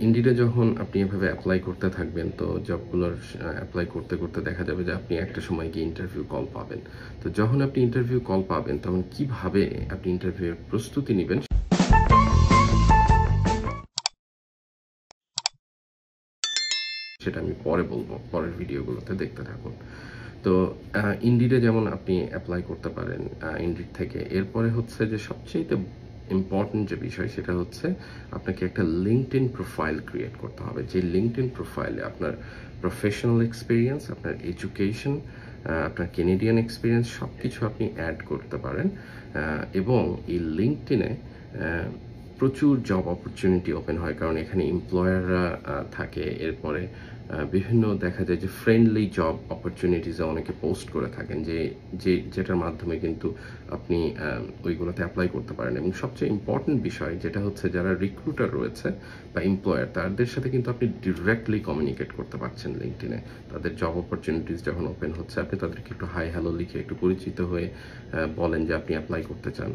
ইনডিডে যখন আপনি এভাবে এপ্লাই করতে থাকবেন, তো জবগুলোর এপ্লাই করতে, করতে দেখা যাবে যে আপনি একটা সময় গিয়ে ইন্টারভিউ কল পাবেন। তো যখন আপনি ইন্টারভিউ কল পাবেন, তখন কিভাবে আপনি ইন্টারভিউ এর প্রস্তুতি নিবেন সেটা আমি পরে বলবো। পরের ভিডিওগুলোতে দেখতে থাকুন। তো ইনডিডে যেমন আপনি এপ্লাই করতে পারেন ইনডিড থেকে। এরপরে হচ্ছে যে সবচাইতে ইম্পর্টেন্ট যে বিষয় সেটা হচ্ছে আপনাকে একটা লিঙ্কডইন প্রোফাইল ক্রিয়েট করতে হবে। যে লিঙ্কডইন প্রোফাইলে আপনার প্রফেশনাল এক্সপেরিয়েন্স, আপনার এডুকেশন, আপনার কেনেডিয়ান এক্সপেরিয়েন্স সবকিছু আপনি অ্যাড করতে পারেন। এবং এই লিঙ্কডইনে প্রচুর জব অপরচুনিটি ওপেন হয়, কারণ এখানে এমপ্লয়াররা থাকে। এরপরে বিভিন্ন দেখা যায় যে ফ্রেন্ডলি জব অপরচুনিটিসে অনেকে পোস্ট করে থাকেন, যেটার মাধ্যমে কিন্তু আপনি ওইগুলোতে অ্যাপ্লাই করতে পারেন। এবং সবচেয়ে ইম্পর্টেন্ট বিষয় যেটা হচ্ছে, যারা রিক্রুটার রয়েছে বা এমপ্লয়ার, তাদের সাথে কিন্তু আপনি ডিরেক্টলি কমিউনিকেট করতে পারছেন লিঙ্কডইনে। তাদের জব অপরচুনিটিস যখন ওপেন হচ্ছে, আপনি তাদেরকে একটু হাই হ্যালো লিখে একটু পরিচিত হয়ে বলেন যে আপনি অ্যাপ্লাই করতে চান।